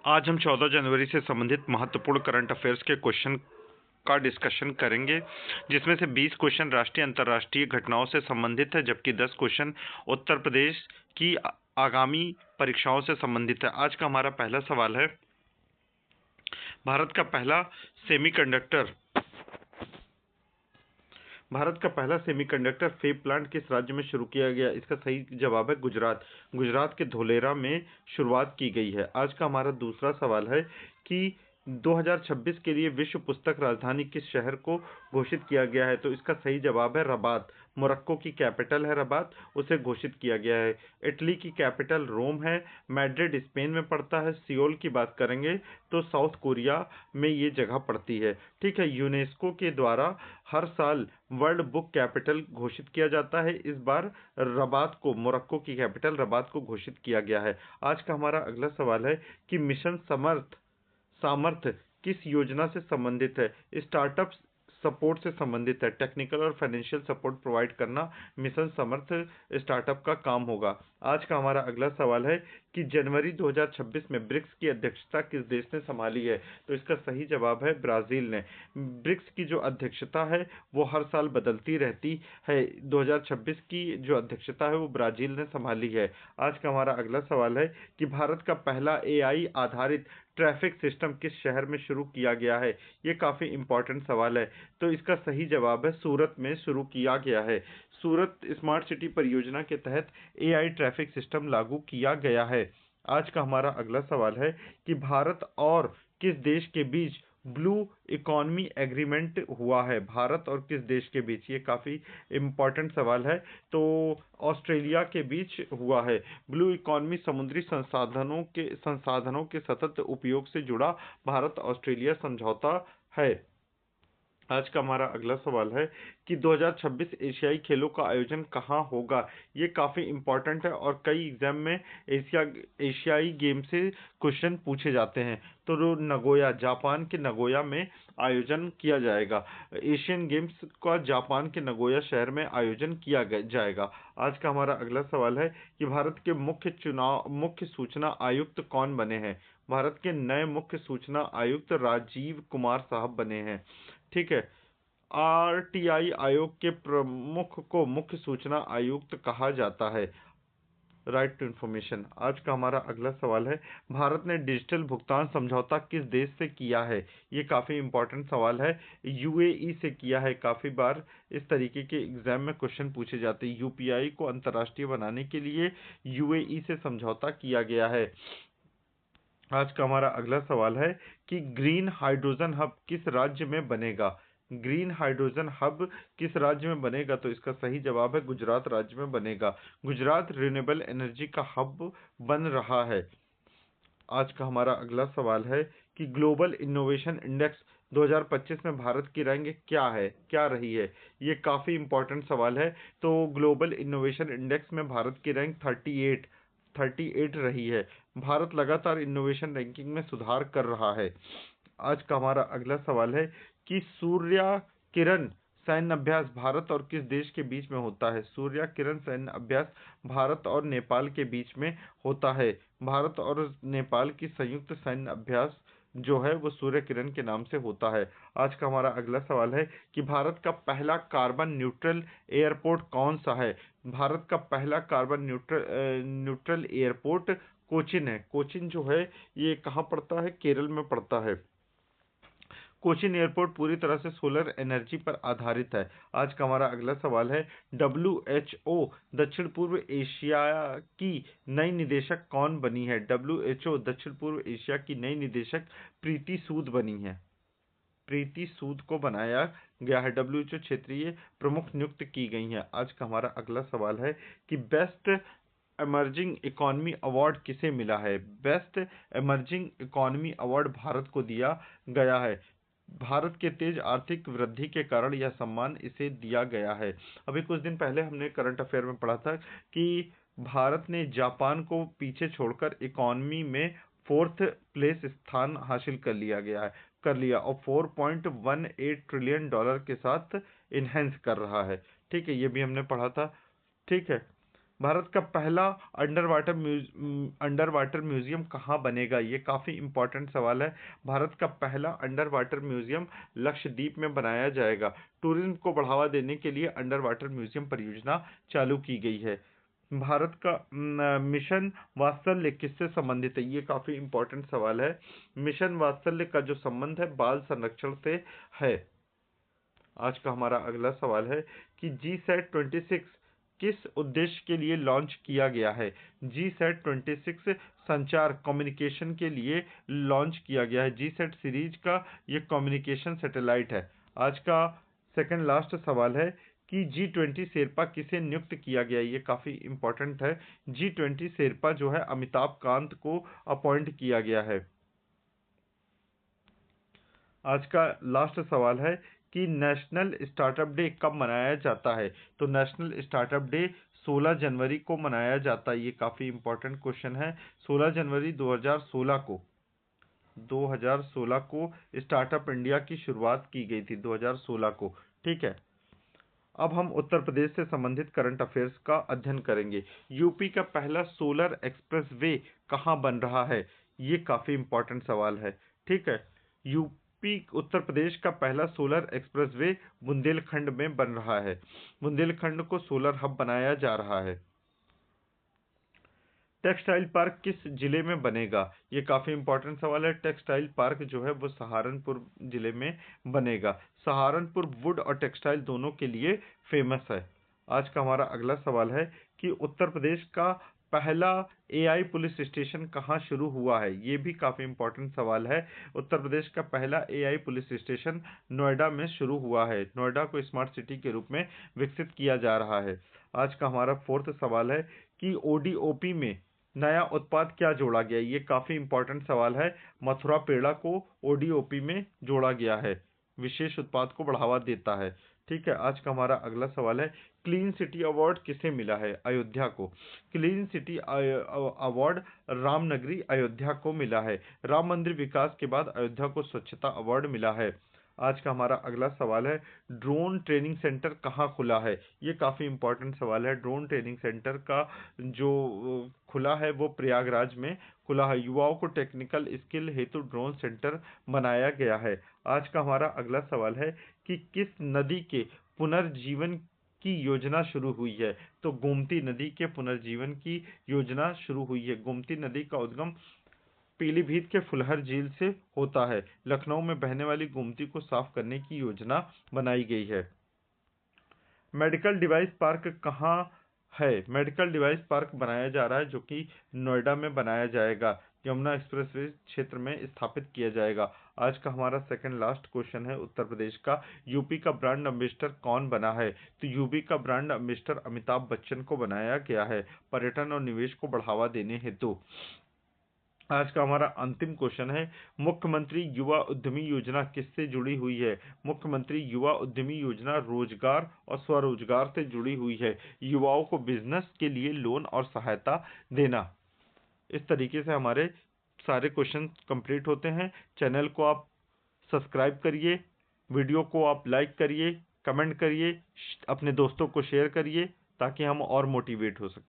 आज हम 14 जनवरी से संबंधित महत्वपूर्ण करंट अफेयर्स के क्वेश्चन का डिस्कशन करेंगे, जिसमें से 20 क्वेश्चन राष्ट्रीय अंतर्राष्ट्रीय घटनाओं से संबंधित है, जबकि 10 क्वेश्चन उत्तर प्रदेश की आगामी परीक्षाओं से संबंधित है। आज का हमारा पहला सवाल है, भारत का पहला सेमीकंडक्टर फेब प्लांट किस राज्य में शुरू किया गया? इसका सही जवाब है गुजरात। गुजरात के धोलेरा में शुरुआत की गई है। आज का हमारा दूसरा सवाल है कि 2026 के लिए विश्व पुस्तक राजधानी किस शहर को घोषित किया गया है? तो इसका सही जवाब है रबात। मोरक्को की कैपिटल है रबात, उसे घोषित किया गया है। इटली की कैपिटल रोम है। मैड्रिड स्पेन में पड़ता है। सियोल की बात करेंगे तो साउथ कोरिया में ये जगह पड़ती है। ठीक है, यूनेस्को के द्वारा हर साल वर्ल्ड बुक कैपिटल घोषित किया जाता है। इस बार रबात को, मोरक्को की कैपिटल रबात को घोषित किया गया है। आज का हमारा अगला सवाल है कि मिशन सामर्थ्य किस योजना से संबंधित है? स्टार्टअप सपोर्ट से संबंधित है। टेक्निकल और फाइनेंशियल सपोर्ट प्रोवाइड करना मिशन समर्थ स्टार्टअप का काम होगा। आज का हमारा अगला सवाल है कि जनवरी 2026 में ब्रिक्स की अध्यक्षता किस देश ने संभाली है? तो इसका सही जवाब है ब्राजील ने। ब्रिक्स की जो अध्यक्षता है वो हर साल बदलती रहती है। 2026 की जो अध्यक्षता है वो ब्राजील ने संभाली है। आज का हमारा अगला सवाल है कि भारत का पहला एआई आधारित ट्रैफिक सिस्टम किस शहर में शुरू किया गया है? ये काफ़ी इंपॉर्टेंट सवाल है। तो इसका सही जवाब है सूरत में शुरू किया गया है। सूरत स्मार्ट सिटी परियोजना के तहत एआई ट्रैफिक सिस्टम लागू किया गया है। आज का हमारा अगला सवाल है कि भारत और किस देश के बीच ब्लू इकोनॉमी एग्रीमेंट हुआ है? भारत और किस देश के बीच? ये काफ़ी इम्पोर्टेंट सवाल है। तो ऑस्ट्रेलिया के बीच हुआ है। ब्लू इकोनॉमी समुद्री संसाधनों के सतत उपयोग से जुड़ा भारत ऑस्ट्रेलिया समझौता है। आज का हमारा अगला सवाल है कि 2026 एशियाई खेलों का आयोजन कहाँ होगा? ये काफ़ी इम्पोर्टेंट है और कई एग्जाम में एशियाई गेम से क्वेश्चन पूछे जाते हैं। तो नगोया, जापान के नगोया में आयोजन किया जाएगा। एशियन गेम्स का जापान के नगोया शहर में आयोजन किया जाएगा। आज का हमारा अगला सवाल है कि भारत के मुख्य सूचना आयुक्त कौन बने हैं? भारत के नए मुख्य सूचना आयुक्त राजीव कुमार साहब बने हैं। ठीक है, आरटीआई आयोग के प्रमुख को मुख्य सूचना आयुक्त कहा जाता है। Right to information. आज का हमारा अगला सवाल है, भारत ने डिजिटल भुगतान समझौता किस देश से किया है? ये काफ़ी इंपॉर्टेंट सवाल है। यूएई से किया है। काफ़ी बार इस तरीके के एग्जाम में क्वेश्चन पूछे जाते हैं। यूपीआई को अंतर्राष्ट्रीय बनाने के लिए यूएई से समझौता किया गया है। आज का हमारा अगला सवाल है कि ग्रीन हाइड्रोजन हब किस राज्य में बनेगा? ग्रीन हाइड्रोजन हब किस राज्य में बनेगा? तो इसका सही जवाब है गुजरात राज्य में बनेगा। गुजरात रिन्यूएबल एनर्जी का हब बन रहा है। आज का हमारा अगला सवाल है कि ग्लोबल इनोवेशन इंडेक्स 2025 में भारत की रैंक क्या रही है? ये काफ़ी इंपॉर्टेंट सवाल है। तो ग्लोबल इनोवेशन इंडेक्स में भारत की रैंक 38 रही है। भारत लगातार इनोवेशन रैंकिंग में सुधार कर रहा है। आज का हमारा अगला सवाल है कि सूर्य किरण सैन्य अभ्यास भारत और किस देश के बीच में होता है? सूर्य किरण सैन्य अभ्यास भारत और नेपाल के बीच में होता है। भारत और नेपाल की संयुक्त सैन्य अभ्यास जो है वो सूर्य किरण के नाम से होता है। आज का हमारा अगला सवाल है कि भारत का पहला कार्बन न्यूट्रल एयरपोर्ट कौन सा है? भारत का पहला कार्बन न्यूट्रल एयरपोर्ट कोचिन है। कोचिन जो है ये कहाँ पड़ता है? केरल में पड़ता है। कोचिन एयरपोर्ट पूरी तरह से सोलर एनर्जी पर आधारित है। आज का हमारा अगला सवाल है, डब्ल्यूएचओ दक्षिण पूर्व एशिया की नई निदेशक कौन बनी है? डब्ल्यूएचओ दक्षिण पूर्व एशिया की नई निदेशक प्रीति सूद बनी है। प्रीति सूद को बनाया गया है। डब्ल्यूएचओ क्षेत्रीय प्रमुख नियुक्त की गई हैं। आज का हमारा अगला सवाल है कि बेस्ट इमर्जिंग इकोनॉमी अवार्ड किसे मिला है? Best emerging economy award Bharat को दिया गया है। भारत के तेज आर्थिक वृद्धि के कारण यह सम्मान इसे दिया गया है। अभी कुछ दिन पहले हमने करंट अफेयर में पढ़ा था कि भारत ने जापान को पीछे छोड़कर इकोनॉमी में 4th प्लेस स्थान हासिल कर लिया और $4.18 ट्रिलियन के साथ इनहेंस कर रहा है। ठीक है, ये भी हमने पढ़ा था। ठीक है, भारत का पहला अंडर वाटर म्यूजियम कहाँ बनेगा? ये काफ़ी इंपॉर्टेंट सवाल है। भारत का पहला अंडर वाटर म्यूजियम लक्षद्वीप में बनाया जाएगा। टूरिज्म को बढ़ावा देने के लिए अंडर वाटर म्यूजियम परियोजना चालू की गई है। भारत का मिशन वात्सल्य किससे संबंधित है? ये काफ़ी इंपॉर्टेंट सवाल है। मिशन वात्सल्य का जो संबंध है बाल संरक्षण से है। आज का हमारा अगला सवाल है कि GSAT-26 किस उद्देश्य के लिए लॉन्च किया गया है? GSAT-26 संचार कम्युनिकेशन के लिए लॉन्च किया गया है। GSAT सीरीज का ये कम्युनिकेशन सैटेलाइट है। आज का सेकंड लास्ट सवाल है कि G20 शेरपा किसे नियुक्त किया गया? ये काफ़ी इंपॉर्टेंट है। G20 शेरपा जो है अमिताभ कांत को अपॉइंट किया गया है। आज का लास्ट सवाल है कि नेशनल स्टार्टअप डे कब मनाया जाता है? तो नेशनल स्टार्टअप डे 16 जनवरी को मनाया जाता है। ये काफ़ी इंपॉर्टेंट क्वेश्चन है। 16 जनवरी 2016 को स्टार्टअप इंडिया की शुरुआत की गई थी, 2016 को। ठीक है, अब हम उत्तर प्रदेश से संबंधित करंट अफेयर्स का अध्ययन करेंगे। यूपी का पहला सोलर एक्सप्रेस वे कहाँ बन रहा है? ये काफ़ी इंपॉर्टेंट सवाल है। ठीक है, यूपी उत्तर प्रदेश का पहला सोलर एक्सप्रेस वे बुंदेलखंड में बन रहा है। बुंदेलखंड को सोलर हब बनाया जा रहा है। टेक्सटाइल पार्क किस जिले में बनेगा? ये काफ़ी इंपॉर्टेंट सवाल है। टेक्सटाइल पार्क जो है वो सहारनपुर जिले में बनेगा। सहारनपुर वुड और टेक्सटाइल दोनों के लिए फेमस है। आज का हमारा अगला सवाल है कि उत्तर प्रदेश का पहला AI पुलिस स्टेशन कहाँ शुरू हुआ है? ये भी काफ़ी इंपॉर्टेंट सवाल है। उत्तर प्रदेश का पहला AI पुलिस स्टेशन नोएडा में शुरू हुआ है। नोएडा को स्मार्ट सिटी के रूप में विकसित किया जा रहा है। आज का हमारा फोर्थ सवाल है कि ODOP में नया उत्पाद क्या जोड़ा गया? ये काफ़ी इंपॉर्टेंट सवाल है। मथुरा पेड़ा को ODOP में जोड़ा गया है। विशेष उत्पाद को बढ़ावा देता है। ठीक है, आज का हमारा अगला सवाल है क्लीन सिटी अवार्ड किसे मिला है? अयोध्या को। क्लीन सिटी अवार्ड रामनगरी अयोध्या को मिला है। राम मंदिर विकास के बाद अयोध्या को स्वच्छता अवार्ड मिला है। आज का हमारा अगला सवाल है ड्रोन ट्रेनिंग सेंटर कहाँ खुला है? ये काफ़ी इंपॉर्टेंट सवाल है। ड्रोन ट्रेनिंग सेंटर का जो खुला है वो प्रयागराज में खुला है। युवाओं को टेक्निकल स्किल हेतु ड्रोन सेंटर बनाया गया है। आज का हमारा अगला सवाल है कि किस नदी के पुनर्जीवन की योजना शुरू हुई है? तो गोमती नदी के पुनर्जीवन की योजना शुरू हुई है। गोमती नदी का उद्गम पीलीभीत के फुलहर झील से होता है। लखनऊ में बहने वाली गोमती को साफ करने की योजना बनाई गई है। मेडिकल डिवाइस पार्क कहाँ है? मेडिकल डिवाइस पार्क बनाया जा रहा है जो कि नोएडा में बनाया जाएगा। यमुना एक्सप्रेसवे क्षेत्र में स्थापित किया जाएगा। आज का हमारा सेकंड लास्ट क्वेश्चन है उत्तर प्रदेश का यूपी का ब्रांड एम्बेसडर कौन बना है? तो यूपी का ब्रांड एम्बेसडर अमिताभ बच्चन को बनाया गया है पर्यटन और निवेश को बढ़ावा देने हेतु। आज का हमारा अंतिम क्वेश्चन है मुख्यमंत्री युवा उद्यमी योजना किससे जुड़ी हुई है? मुख्यमंत्री युवा उद्यमी योजना रोजगार और स्वरोजगार से जुड़ी हुई है। युवाओं को बिजनेस के लिए लोन और सहायता देना। इस तरीके से हमारे सारे क्वेश्चन कंप्लीट होते हैं। चैनल को आप सब्सक्राइब करिए, वीडियो को आप लाइक करिए, कमेंट करिए, अपने दोस्तों को शेयर करिए ताकि हम और मोटिवेट हो सकें।